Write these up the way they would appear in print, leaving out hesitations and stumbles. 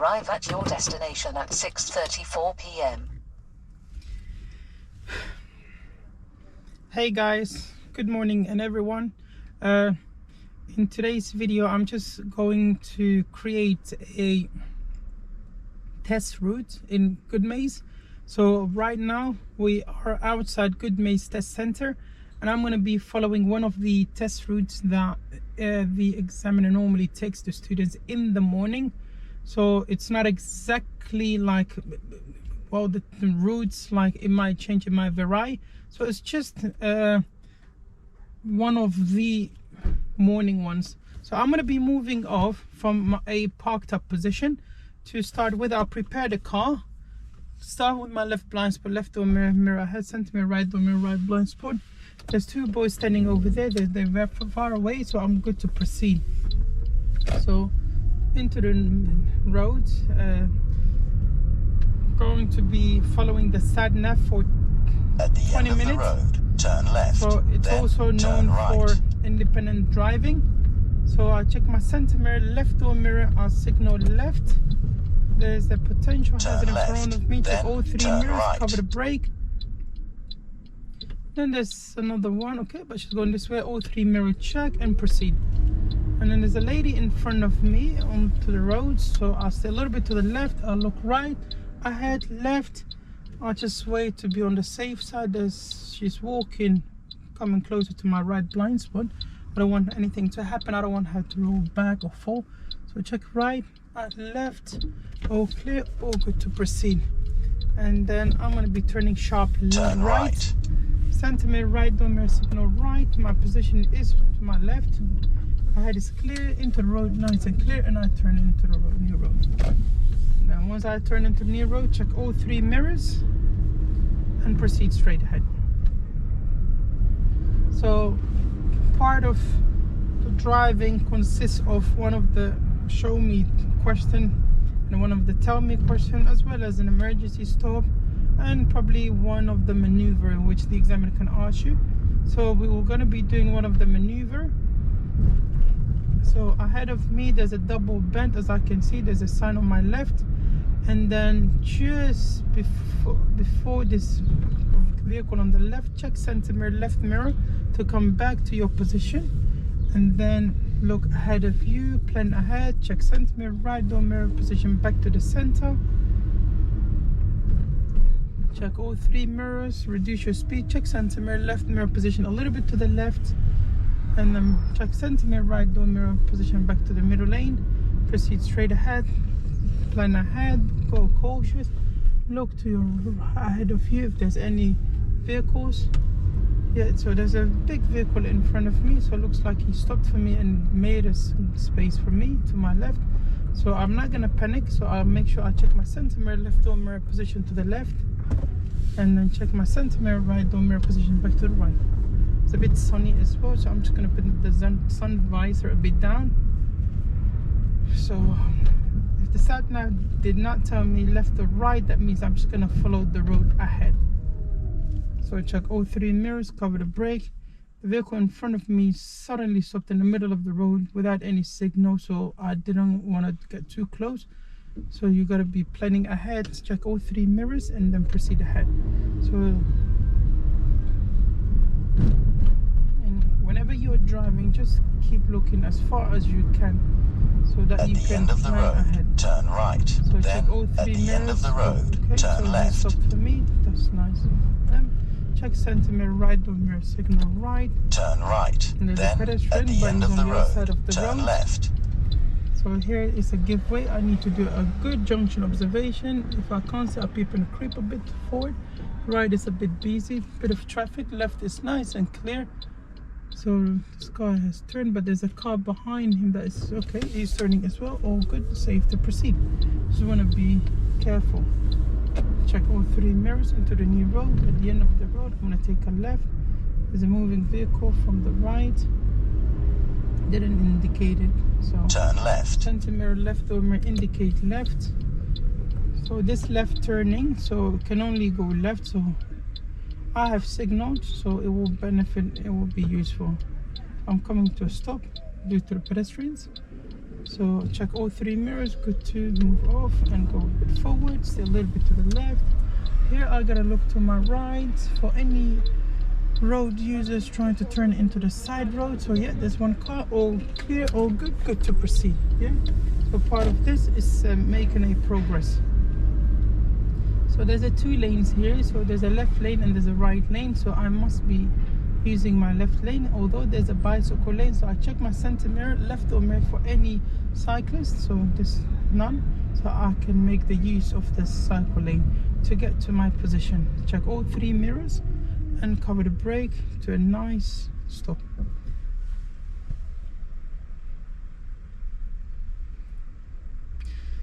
arrive at your destination at 6:34 p.m. Hey guys, good morning and everyone. In today's video I'm just going to create a test route in Goodmayes. So right now we are outside Goodmayes test center, and I'm going to be following one of the test routes that the examiner normally takes the students in the morning. So it's not exactly like, well, the routes, like it might change, it might vary. So it's just one of the morning ones. So I'm going to be moving off from a parked up position. To start with, I'll prepare the car. Start with my left blind spot, left door mirror, mirror ahead, center mirror, right door mirror, right blind spot. There's two boys standing over there. They're very far away, so I'm good to proceed. So into the road, going to be following the sat nav for at the 20 end minutes. of the road, turn left. So it's also known for independent driving. So I check my center mirror, left door mirror, I'll signal left. There's a potential hazard in front of me. Check all three mirrors, cover the brake. Then there's another one, okay, but she's going this way. All three mirror check and proceed. And then there's a lady in front of me onto the road, so I'll stay a little bit to the left. I'll look right, ahead, left. I'll just wait to be on the safe side. She's walking, coming closer to my right blind spot. I don't want anything to happen. I don't want her to roll back or fall. So check right, left, all clear, all good to proceed. And then I'm going to be turning sharp left, right. Center mirror, right door mirror, signal right. My position is to my left. My head is clear, into the road, nice and clear, and I turn into the road, new road. Then once I turn into the new road, check all three mirrors and proceed straight ahead. So part of the driving consists of one of the show me question and one of the tell me question, as well as an emergency stop and probably one of the maneuver which the examiner can ask you. So we were going to be doing one of the maneuver. So ahead of me there's a double bend, as I can see. There's a sign on my left, and then just before this vehicle on the left, check center mirror, left mirror to come back to your position, and then look ahead of you, plan ahead, check center mirror, right door mirror, position back to the center. Check all three mirrors, reduce your speed, check center mirror, left mirror, position a little bit to the left, and then check center mirror, right door mirror, position back to the middle lane. Proceed straight ahead, plan ahead, go cautious, look to your ahead of you if there's any vehicles. Yeah, so there's a big vehicle in front of me, so it looks like he stopped for me and made a space for me to my left. So I'm not gonna panic, so I'll make sure I check my center mirror, left door mirror, position to the left, and then check my center mirror, right door mirror, position back to the right. It's a bit sunny as well, so I'm just gonna put the sun visor a bit down. So if the sat nav did not tell me left or right, that means I'm just gonna follow the road ahead. So check all three mirrors, cover the brake. The vehicle in front of me suddenly stopped in the middle of the road without any signal, so I didn't want to get too close. So you got to be planning ahead, check all three mirrors, and then proceed ahead. So and whenever you're driving, just keep looking as far as you can, so that you can plan ahead. Turn right. So check all three mirrors. End of the road, okay, turn so left. He stopped for me. That's nice of them. Check center mirror, right door mirror, signal right. Turn right. And there's then a pedestrian, at the but end he's of on the the other road, side of the turn road. left. So here is a giveaway. I need to do a good junction observation. If I can't see, I'll peep and creep a bit forward. Right is a bit busy, bit of traffic. Left is nice and clear. So this car has turned, but there's a car behind him that is okay. He's turning as well. All good, safe to proceed. Just want to be careful. Check all three mirrors into the new road. At the end of the road, I'm going to take a left. There's a moving vehicle from the right. Didn't indicate it, so turn left. Center mirror, left door mirror, indicate left. So this left turning, so it can only go left. So I have signaled, so it will benefit. It will be useful. I'm coming to a stop due to the pedestrians. So check all 3 mirrors, good to move off and go a bit forward, stay a little bit to the left. Here I gotta look to my right for any road users trying to turn into the side road. So yeah, there's one car, all clear, all good, good to proceed. Yeah, so part of this is making a progress. So there's a 2 lanes here, so there's a left lane and there's a right lane, so I must be using my left lane, although there's a bicycle lane. So I check my center mirror, left door mirror for any cyclist, so there's none, so I can make the use of the cycle lane to get to my position. Check all 3 mirrors and cover the brake to a nice stop.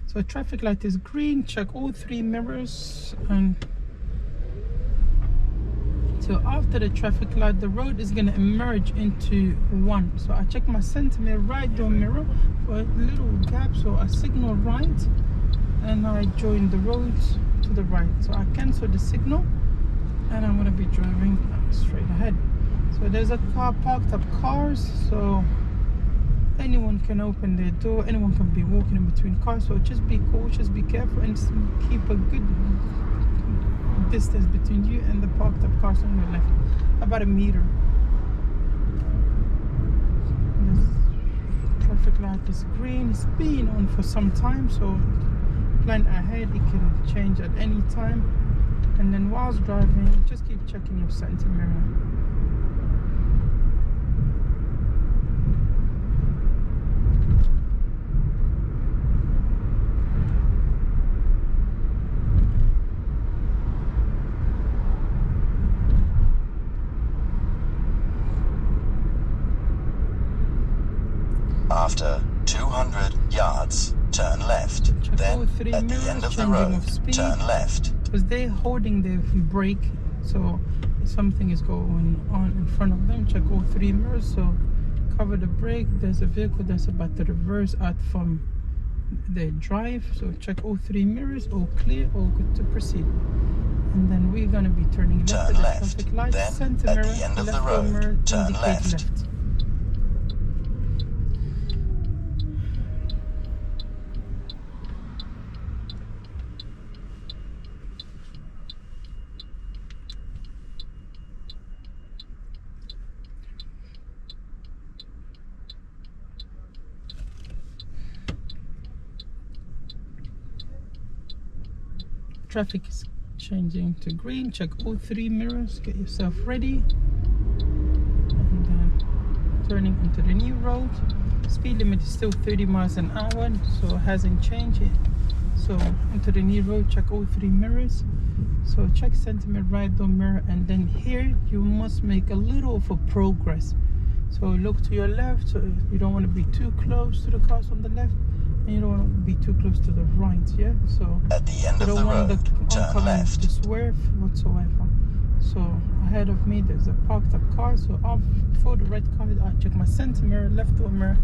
So traffic light is green, check all 3 mirrors, and so after the traffic light, the road is going to emerge into one. So I check my center mirror, right door mirror for a little gap, so I signal right and I join the road to the right. So I cancel the signal and I'm going to be driving straight ahead. So there's a car, parked up cars, so anyone can open their door, anyone can be walking in between cars, so just be cautious, be careful, and keep a good distance between you and the parked up cars on your left, about 1 meter. This traffic light is green, it's been on for some time, so plan ahead, it can change at any time. And then whilst driving, just keep checking your center mirror. After 200 yards, turn left. Check all Then, 3 at the mirrors, end of the changing road, of speed. turn left. Because they're holding their brake, so something is going on in front of them. Check all 3 mirrors, so cover the brake. There's a vehicle that's about to reverse out from their drive, so check all 3 mirrors, all clear, all good to proceed. And then we're going to be turning left Turn at the left. traffic light. Then, Center at mirror, the end of the left door road, mirror, turn indicate left. Traffic is changing to green. Check all 3 mirrors, get yourself ready, and then turning into the new road. Speed limit is still 30 miles an hour, so it hasn't changed it. So into the new road, check all 3 mirrors. So check center mirror, right door mirror, and then here you must make a little of a progress. So look to your left, so you don't want to be too close to the cars on the left, and you don't want to be too close to the right. Yeah, so At the end you of don't the want road, the turn oncoming left. to swerve whatsoever. So ahead of me there's a parked up car, so before the red car I check my center mirror, left door mirror,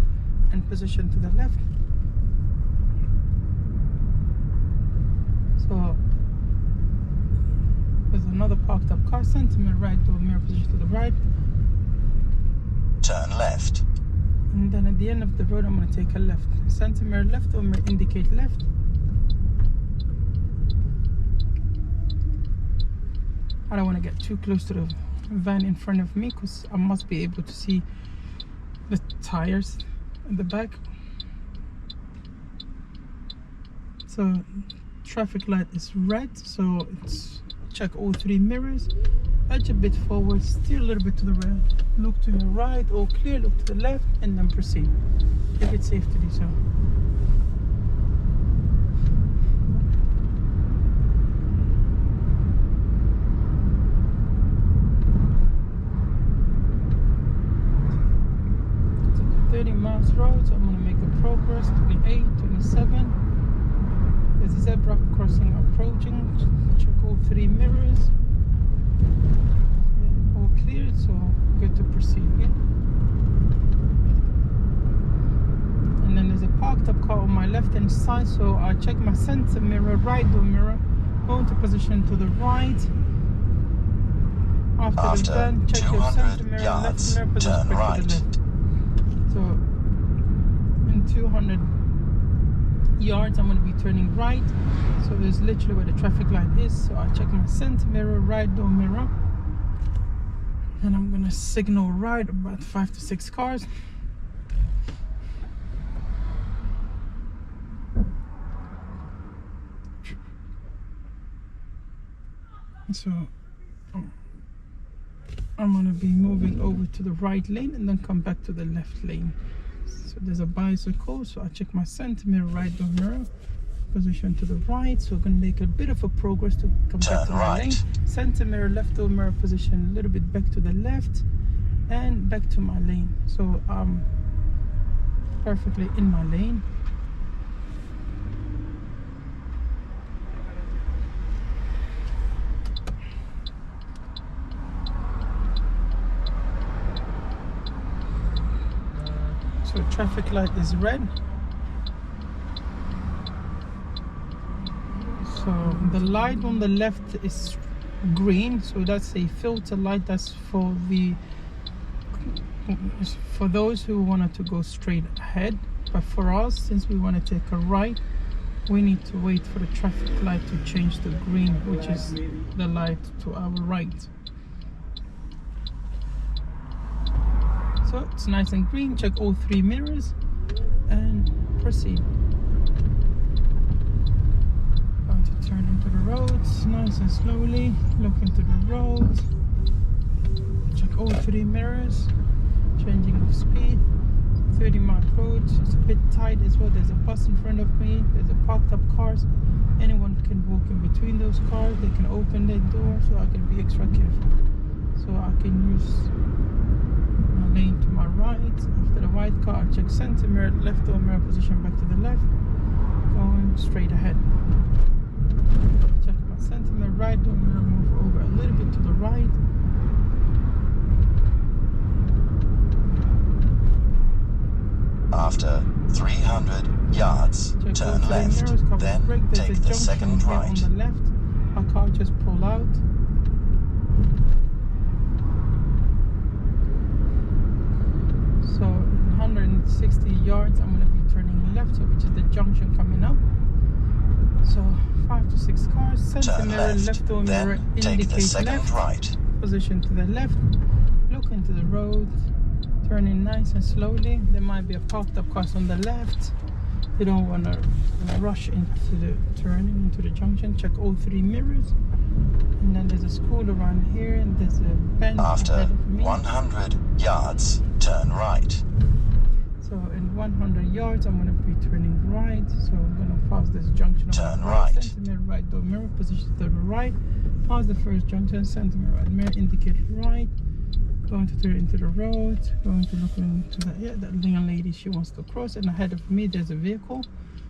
and position to the left. So there's another parked up car, center mirror, right door mirror, position to the right. Turn left. And then at the end of the road I'm going to take a left. Center mirror, left door mirror, indicate left. I don't want to get too close to the van in front of me because I must be able to see the tires in the back. So traffic light is red, so it's check all 3 mirrors, edge a bit forward, steer a little bit to the right, look to your right, all clear, look to the left, and then proceed if it's safe to do so. Miles road, so I'm going to make a progress. 28, 27. There's a zebra crossing approaching. Check all 3 mirrors. Yeah, all cleared, so good to proceed. Yeah? And then there's a parked up car on my left hand side, so I check my center mirror, right door mirror, go into position to the right. After the turn, check your center mirror, yards, left mirror, position turn back right. to the left. So into 200 yards, I'm going to be turning right. So it's literally where the traffic light is. So I check my center mirror, right door mirror, and I'm going to signal right about 5 to 6 cars. So I'm going to be moving over to the right lane and then come back to the left lane. So there's a bicycle, so I check my center mirror, right door mirror, position to the right. So we're going to make a bit of a progress to come back to my lane. Center mirror, left door mirror, position a little bit back to the left and back to my lane. So I'm perfectly in my lane. So traffic light is red. So the light on the left is green. So that's a filter light. That's for those who wanted to go straight ahead. But for us, since we want to take a right, we need to wait for the traffic light to change to green, which is the light to our right. So it's nice and green. Check all 3 mirrors and proceed. Going to turn into the roads nice and slowly. Look into the road. Check all 3 mirrors. Changing of speed. 30-mile road. It's a bit tight as well. There's a bus in front of me. There's a parked up cars. Anyone can walk in between those cars. They can open their door, so I can be extra careful. So I can use lane to my right. After the white car, I check center mirror, left door mirror, position back to the left, going straight ahead. Check my center mirror, right door mirror, move over a little bit to the right. After 300 yards, Check turn all 3 left, mirrors, cover then brake. There's take a the junction second here right. on the left. My car just pulled out. So 160 yards, I'm going to be turning left, so which is the junction coming up. So 5 to 6 cars. Center Turn mirror, left door mirror, then take the indicate second left. right. Position to the left. Look into the road. Turning nice and slowly. There might be a parked up cars on the left. You don't want to rush into the turning into the junction. Check all 3 mirrors. And then there's a school around here, and there's a bench After ahead of me. 100 yards, turn right. So in 100 yards, I'm going to be turning right. So I'm going to pass this junction. Turn on the right. Center mirror, right door mirror, position to the right. Pass the first junction, center mirror, right mirror, indicate right. Going to turn into the road. Going to look into that. Yeah, that young lady, she wants to cross. And ahead of me, there's a vehicle.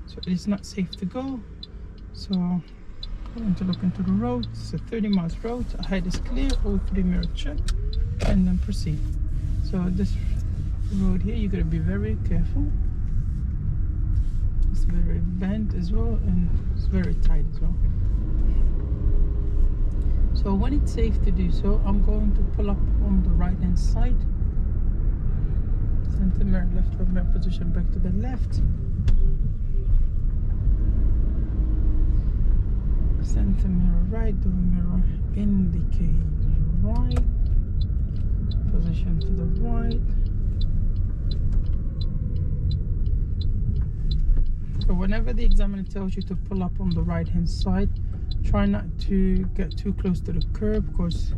So it's not safe to go. So going to look into the road. It's a 30 miles road. Ahead is clear. All 3 mirror check. And then proceed. So this road here, you gotta be very careful. It's very bent as well, and it's very tight as well. So when it's safe to do so, I'm going to pull up on the right hand side. Center mirror, left door mirror, position back to the left. Center mirror, right door mirror, indicate right. Position to the right. So whenever the examiner tells you to pull up on the right hand side, try not to get too close to the curb, because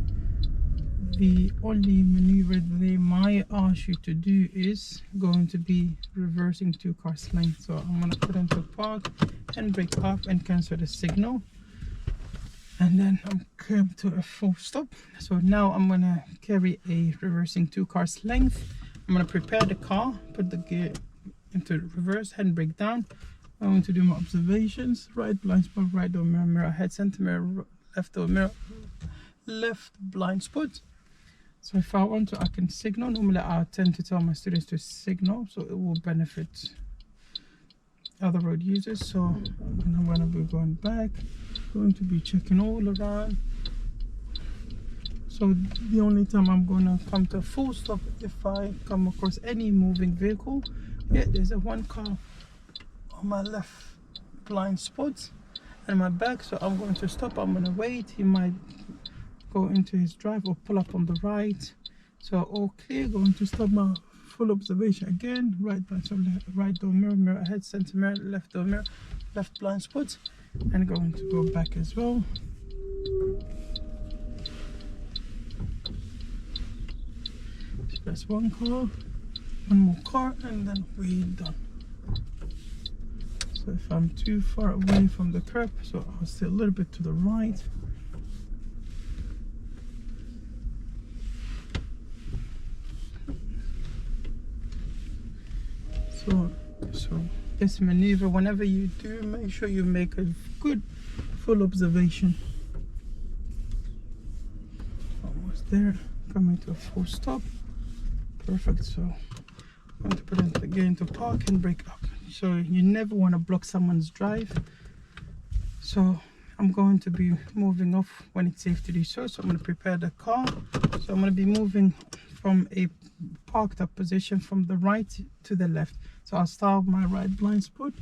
the only maneuver they might ask you to do is going to be reversing 2 cars length. So I'm going to put into park and brake off and cancel the signal, and then I'm come to a full stop. So now I'm going to carry a reversing 2 cars length. I'm going to prepare the car, put the gear into reverse, handbrake down. I'm going to do my observations. Right blind spot, right door mirror, mirror ahead, center mirror, left door mirror, left blind spot. So if I want to, I can signal. Normally I tend to tell my students to signal, so it will benefit other road users. So I'm going to be going back, going to be checking all around. So the only time I'm gonna come to a full stop if I come across any moving vehicle. Yeah, there's a one car on my left blind spot and my back, so I'm going to stop. I'm gonna wait. He might go into his drive or pull up on the right. So all clear. Going to stop. My full observation again. Right door mirror, mirror ahead, center mirror, left door mirror, left blind spot, and going to go back as well. So that's one car, one more car, and then we're done. So if I'm too far away from the curb, so I'll stay a little bit to the right. So this maneuver, whenever you do, make sure you make a good full observation. Almost there, coming to a full stop. Perfect. So I'm going to put it again to park and brake up. So you never want to block someone's drive. So I'm going to be moving off when it's safe to do so. So I'm going to prepare the car. So I'm going to be moving from a parked up position from the right to the left. So I'll start my right blind spot,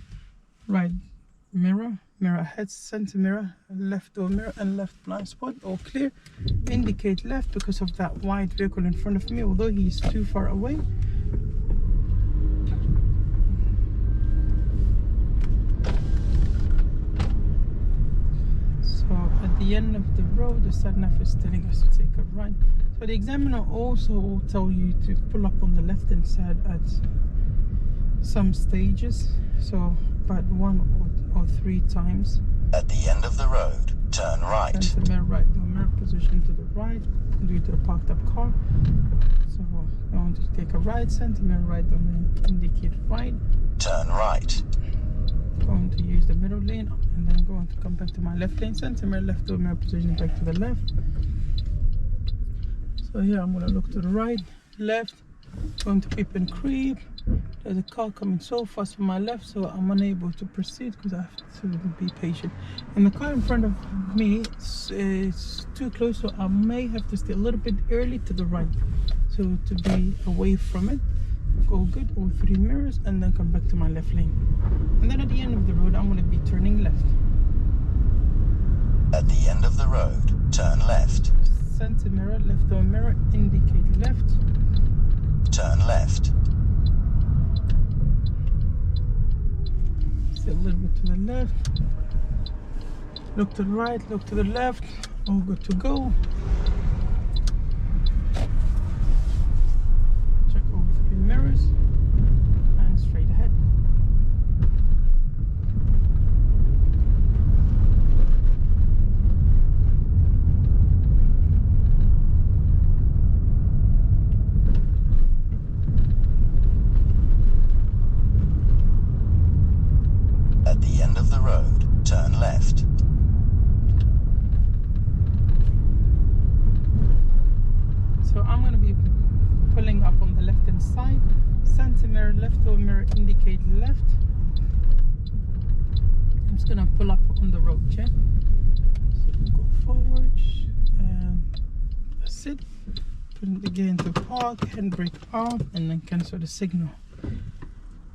right mirror, mirror ahead, center mirror, left door mirror, and left blind spot. All clear. Indicate left because of that white vehicle in front of me, although he's too far away. So at the end of the road, the sat-nav is telling us to take a right. So the examiner also will tell you to pull up on the left hand side at some stages, so about 1 or 3 times. At the end of the road, turn right. Center mirror, right door mirror, position to the right due to the parked up car. So I want to take a right, center mirror, right door mirror, indicate right. Turn right. Going to use the middle lane and then going to come back to my left lane, center mirror, left door mirror, position back to the left. So here I'm going to look to the right, left, going to peep and creep. There's a car coming so fast from my left, so I'm unable to proceed because I have to be patient. And the car in front of me is too close, so I may have to stay a little bit early to the right, so to be away from it. Go good, all 3 mirrors, and then come back to my left lane. And then at the end of the road, I'm going to be turning left. At the end of the road, turn left. Center mirror, left door mirror, indicate left. Turn left. Stay a little bit to the left. Look to the right, look to the left. All good to go. Check all 3 mirrors and straight ahead. At the end of the road, turn left. So I'm going to be pulling up on the left hand side. Center mirror, left door mirror, indicate left. I'm just going to pull up on the road, yeah? So go forward and that's it. Put it again to park, handbrake off, and then cancel the signal.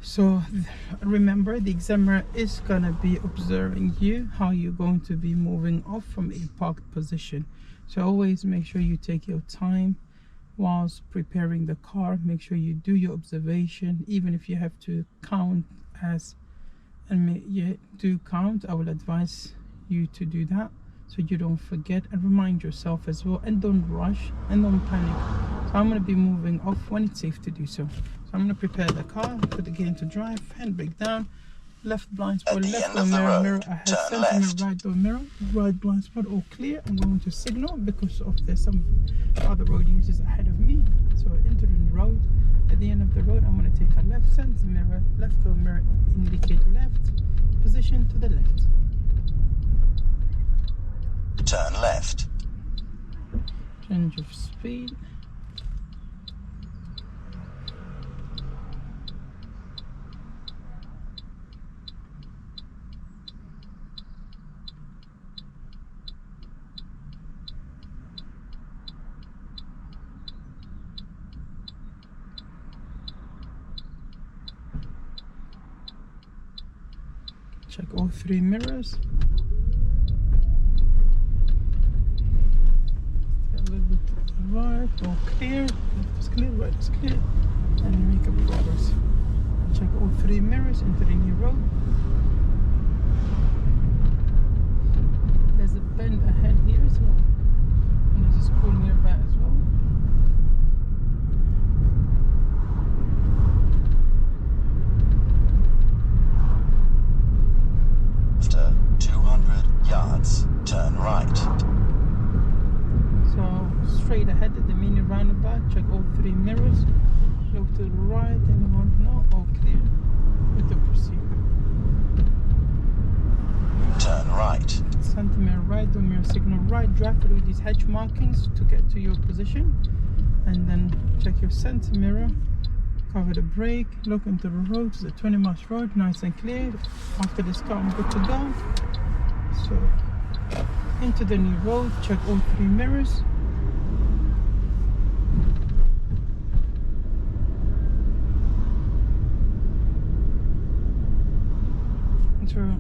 So remember, the examiner is going to be observing you, how you're going to be moving off from a parked position. So always make sure you take your time whilst preparing the car. Make sure you do your observation, even if you have to count and you do count. I will advise you to do that so you don't forget, and remind yourself as well, and don't rush and don't panic. So I'm going to be moving off when it's safe to do so. So I'm going to prepare the car, put the gear into drive, handbrake down, left blind spot, left door mirror, mirror ahead, center mirror, right door mirror, right blind spot, all clear. I'm going to signal because of there's some other road users ahead of me. So entering the road. At the end of the road, I'm going to take a left, center mirror, left door mirror, indicate left, position to the left. Turn left. Change of speed. Check all 3 mirrors. A little bit to the right, all clear. Left is clear, right is clear. And make a progress. Check all 3 mirrors into the new road. There's a bend ahead here as well. And there's a school nearby as well. After 200 yards, turn right. So straight ahead at the mini roundabout, check all 3 mirrors. Look to the right, anyone? No, all clear. Good to proceed. Turn right. Center mirror right, door mirror signal right. Drive through these hedge markings to get to your position. And then check your center mirror. Cover the brake. Look into the road. It's a 20 miles road, nice and clear. After this car, I'm good to go. So, into the new road. Check all 3 mirrors. So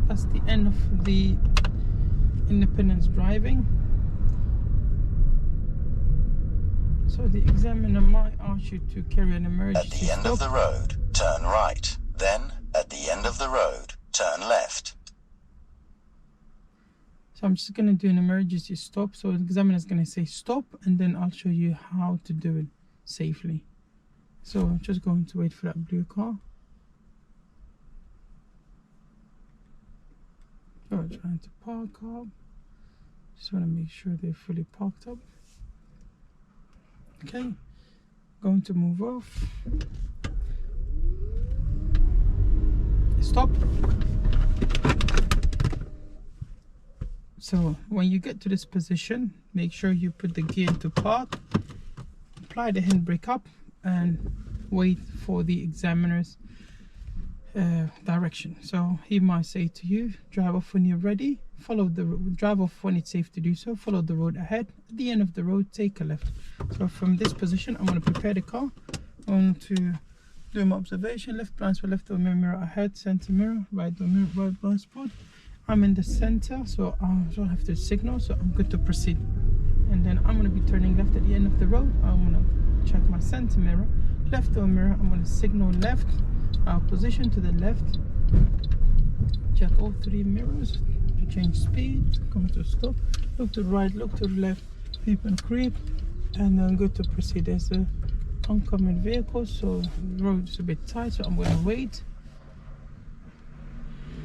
that's the end of the independence driving. So the examiner might ask you to carry an emergency At the end stop. of the road, turn right. Then, at the end of the road, turn left. So I'm just going to do an emergency stop. So the examiner is going to say stop, and then I'll show you how to do it safely. So I'm just going to wait for that blue car. So I'm trying to park up. Just want to make sure they're fully parked up. Okay, going to move off. Stop. So when you get to this position, make sure you put the gear into park, apply the handbrake up, and wait for the examiner's direction. So he might say to you, drive off when you're ready, follow the road, drive off when it's safe to do so, follow the road ahead, at the end of the road take a left. So from this position I'm going to prepare the car. I'm going to do my observation, left blind spot, left door mirror ahead, center mirror, right door mirror, right blind spot. I'm in the center, so I don't have to signal, so I'm good to proceed. And then I'm going to be turning left at the end of the road. I'm going to check my center mirror, left door mirror, I'm going to signal left. Our position to the left, check all 3 mirrors to change speed, come to a stop, look to the right, look to the left, peep and creep, and then good to proceed. There's a oncoming vehicle, so the road is a bit tight, so I'm going to wait.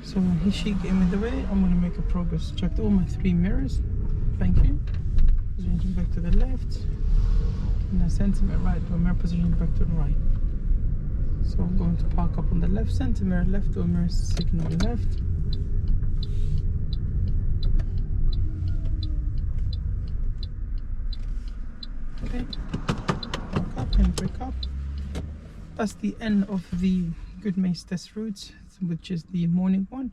So when she gave me the way, I'm going to make a progress. Checked all my 3 mirrors, thank you. Position back to the left, and then center mirror right, door mirror position back to the right. So I'm going to park up on the left, center mirror left, door mirror signal left. Okay, park up and brake up. That's the end of the Goodmayes test routes, which is the morning one.